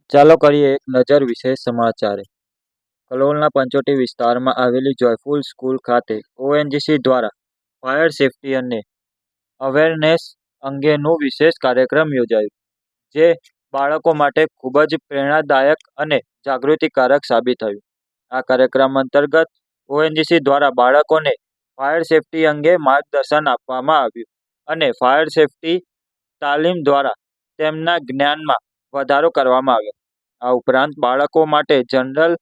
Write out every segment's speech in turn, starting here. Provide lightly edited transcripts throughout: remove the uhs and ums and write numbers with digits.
ચાલો કરીએ એક નજર વિશેષ સમાચાર. કલોલના પંચોટી વિસ્તારમાં આવેલી જોયફુલ સ્કૂલ ખાતે ઓએનજીસી દ્વારા ફાયર સેફટી અને અવેરનેસ અંગેનું વિશેષ કાર્યક્રમ યોજાયો, જે બાળકો માટે ખૂબ જ પ્રેરણાદાયક અને જાગૃતિકારક સાબિત થયું. આ કાર્યક્રમ અંતર્ગત ઓએનજીસી દ્વારા બાળકોને ફાયર સેફટી અંગે માર્ગદર્શન આપવામાં આવ્યું અને ફાયર સેફટી તાલીમ દ્વારા તેમના જ્ઞાનમાં વધારો કરવામાં આવ્યો. આ ઉપરાંત બાળકો માટે જનરલ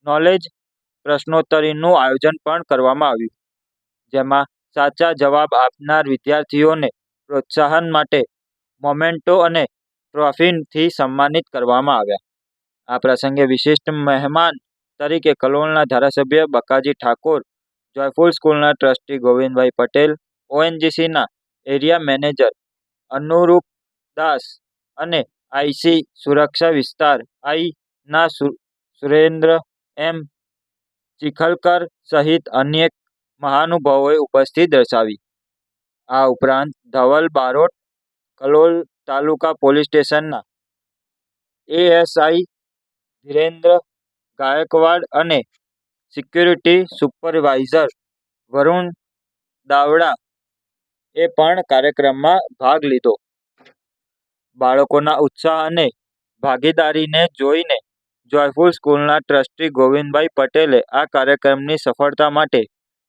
નોલેજ પ્રશ્નોત્તરીનું આયોજન પણ કરવામાં આવ્યું, જેમાં સાચા જવાબ આપનાર વિદ્યાર્થીઓને પ્રોત્સાહન માટે મોમેન્ટો અને ટ્રોફીથી સન્માનિત કરવામાં આવ્યા. આ પ્રસંગે વિશિષ્ટ મહેમાન તરીકે કલોલના ધારાસભ્ય બકાજી ઠાકોર, જોયફુલ સ્કૂલના ટ્રસ્ટી ગોવિંદભાઈ પટેલ, ઓએનજીસીના એરિયા મેનેજર અનુરૂપ દાસ અને આઈસી સુરક્ષા વિસ્તાર આઈ ના સુરેન્દ્ર એમ ચિખલકર સહિત અનેક મહાનુભાવોએ ઉપસ્થિતિ દર્શાવી. આ ઉપરાંત ધવલ બારોટ, કલોલ તાલુકા પોલીસ સ્ટેશનના એએસઆઈ ધીરેન્દ્ર ગાયકવાડ અને સિક્યુરિટી સુપરવાઇઝર વરુણ દાવડા એ પણ કાર્યક્રમમાં ભાગ લીધો. બાળકોના ઉત્સાહ અને ભાગીદારીને જોઈને જોયફુલ સ્કૂલના ટ્રસ્ટી ગોવિંદભાઈ પટેલે આ કાર્યક્રમની સફળતા માટે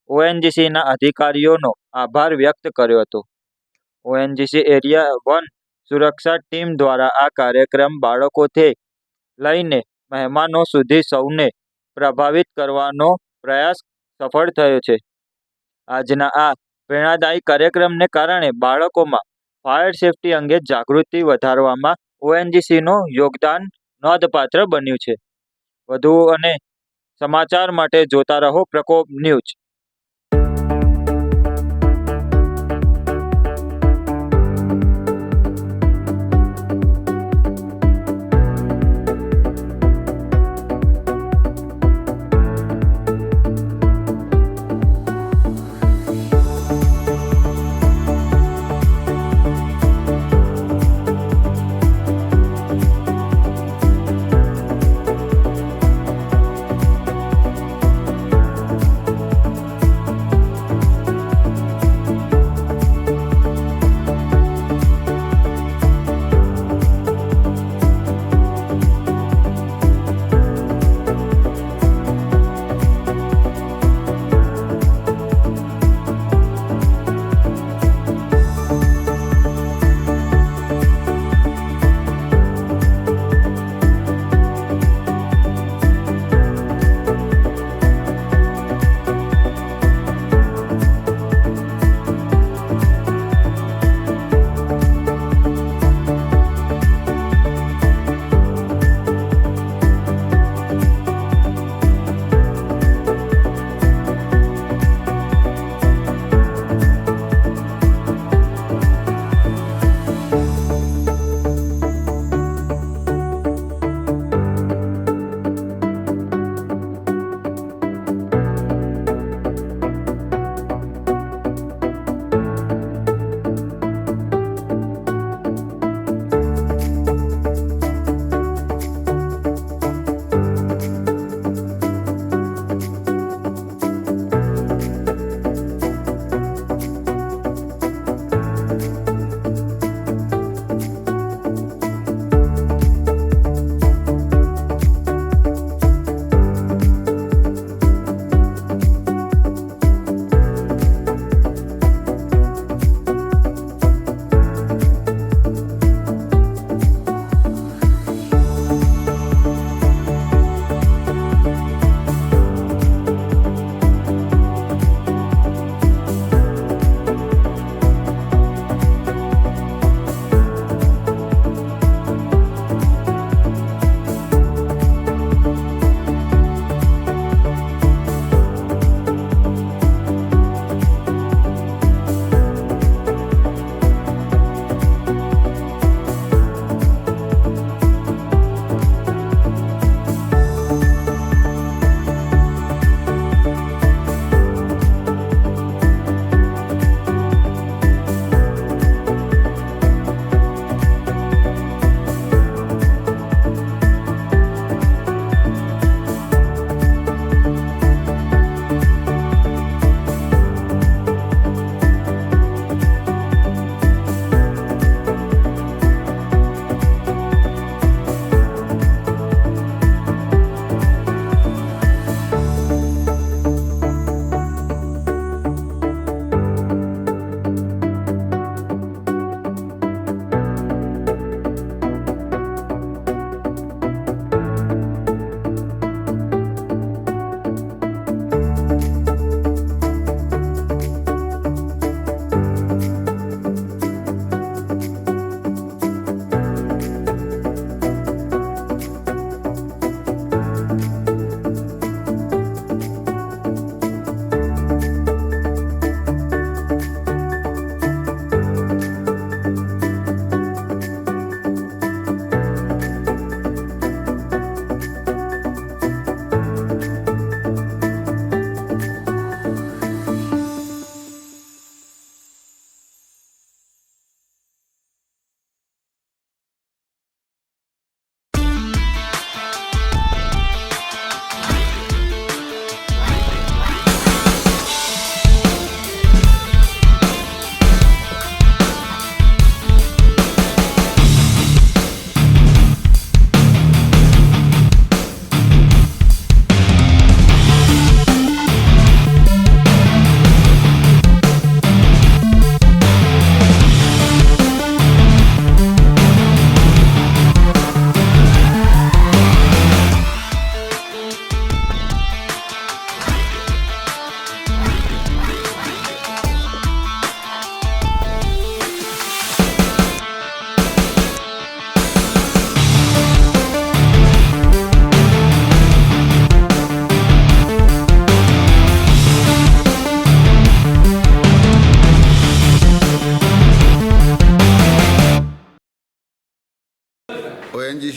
ઓએનજીસીના અધિકારીઓનો આભાર વ્યક્ત કર્યો હતો. ઓએનજીસી એરિયા 1 સુરક્ષા ટીમ દ્વારા આ કાર્યક્રમ બાળકોથી લઈને મહેમાનો સુધી સૌને પ્રભાવિત કરવાનો પ્રયાસ સફળ થયો છે. આજના આ પ્રેરણાદાયી કાર્યક્રમને કારણે બાળકોમાં ફાયર સેફટી અંગે જાગૃતિ વધારવામાં ઓએનજીસીનું યોગદાન નોંધપાત્ર બન્યું છે. વધુ અને સમાચાર માટે જોતા રહો પ્રકોપ ન્યૂઝ.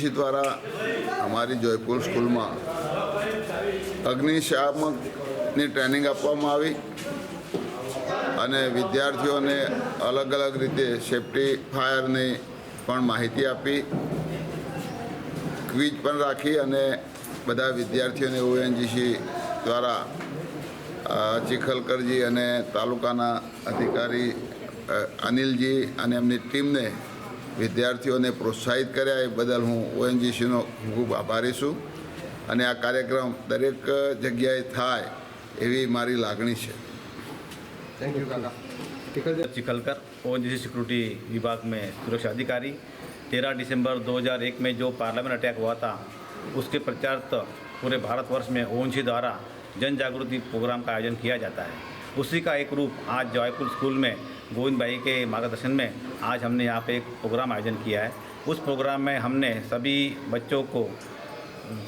ONGC દ્વારા અમારી જોયપુર સ્કૂલમાં અગ્નિશામકની ટ્રેનિંગ આપવામાં આવી અને વિદ્યાર્થીઓને અલગ અલગ રીતે સેફ્ટી ફાયરની પણ માહિતી આપી, ક્વિઝ પણ રાખી અને બધા વિદ્યાર્થીઓને ONGC દ્વારા ચિખલકરજી અને તાલુકાના અધિકારી અનિલજી અને એમની ટીમને વિદ્યાર્થીઓને પ્રોત્સાહિત કર્યા. એ બદલ હું ONGCનો ખૂબ આભારી છું અને આ કાર્યક્રમ દરેક જગ્યાએ થાય એવી મારી લાગણી છે. थैंक यू काका. चिखलकर ONGC सिक्योरिटी विभाग में सुरक्षा अधिकारी. 13 दिसंबर 2001 में जो पार्लियामेंट अटैक हुआ था उसके प्रचारार्थ पूरे भारतवर्ष में ONGC द्वारा जन जागृति प्रोग्राम का आयोजन किया जाता है. उसी का एक रूप आज जयपुर स्कूल में गोविंद भाई के मार्गदर्शन में आज हमने यहाँ पे एक प्रोग्राम आयोजन किया है. उस प्रोग्राम में हमने सभी बच्चों को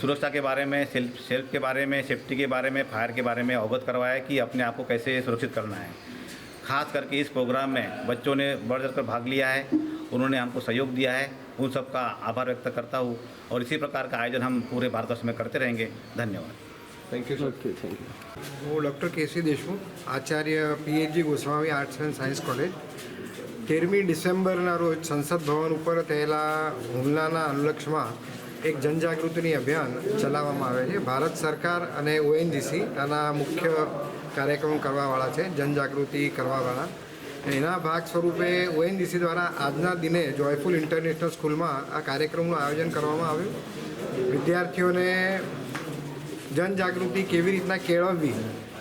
सुरक्षा के बारे में, सेल्फ के बारे में, सेफ्टी के बारे में, फायर के बारे में अवगत करवाया है कि अपने आप को कैसे सुरक्षित करना है. खास करके इस प्रोग्राम में बच्चों ने बढ़ चढ़ कर भाग लिया है, उन्होंने हमको सहयोग दिया है. उन सब का आभार व्यक्त करता हूँ और इसी प्रकार का आयोजन हम पूरे भारतवर्ष में करते रहेंगे. धन्यवाद. Thank you sir. Thank you. હું ડૉક્ટર કેસી દેશમુખ, આચાર્ય PHG Goswami arts and science college. 13મી ડિસેમ્બરના રોજ સંસદ ભવન ઉપર થયેલા હુમલાના અનુલક્ષમાં એક જનજાગૃતિની અભિયાન ચલાવવામાં આવે છે. ભારત સરકાર અને ONGC આના મુખ્ય કાર્યક્રમ કરવાવાળા છે, જનજાગૃતિ કરવાવાળા. એના ભાગ સ્વરૂપે ONGC દ્વારા આજના દિને જોયફુલ ઇન્ટરનેશનલ સ્કૂલમાં આ કાર્યક્રમનું આયોજન કરવામાં આવ્યું. વિદ્યાર્થીઓને જનજાગૃતિ કેવી રીતના કેળવવી,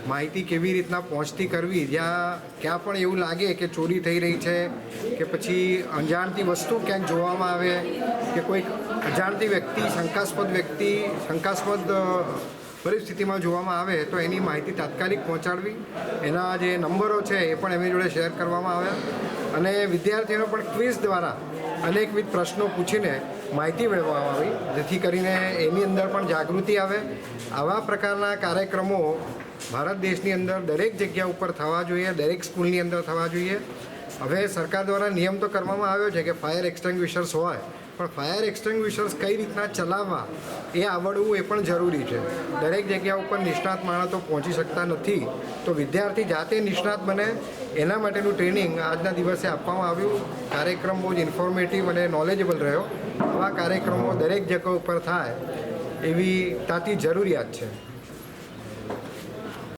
માહિતી કેવી રીતના પહોંચતી કરવી, જ્યાં ક્યાં પણ એવું લાગે કે ચોરી થઈ રહી છે કે પછી અજાણતી વસ્તુ ક્યાંક જોવામાં આવે કે કોઈક અજાણતી વ્યક્તિ, શંકાસ્પદ પરિસ્થિતિમાં જોવામાં આવે તો એની માહિતી તાત્કાલિક પહોંચાડવી. એના જે નંબરો છે એ પણ એમની જોડે શેર કરવામાં આવ્યા અને વિદ્યાર્થીઓને પણ ક્વિઝ દ્વારા અનેકવિધ પ્રશ્નો પૂછીને માહિતી મેળવવામાં આવી, જેથી કરીને એની અંદર પણ જાગૃતિ આવે. આવા પ્રકારના કાર્યક્રમો ભારત દેશની અંદર દરેક જગ્યા ઉપર થવા જોઈએ, દરેક સ્કૂલની અંદર થવા જોઈએ. હવે સરકાર દ્વારા નિયમ તો કરવામાં આવ્યો છે કે ફાયર એક્સટિંગ્વિશર્સ હોય, પણ ફાયર એક્સટિંગ્વિશર્સ કઈ રીતના ચલાવવા એ આવડવું એ પણ જરૂરી છે. દરેક જગ્યા ઉપર નિષ્ણાત માણસો પહોંચી શકતા નથી, તો વિદ્યાર્થી જાતે નિષ્ણાત બને એના માટેનું ટ્રેનિંગ આજના દિવસે આપવામાં આવ્યું. કાર્યક્રમ બહુ જ ઇન્ફોર્મેટિવ અને નોલેજેબલ રહ્યો. આવા કાર્યક્રમો દરેક જગ્યા ઉપર થાય એવી તાતી જરૂરિયાત છે.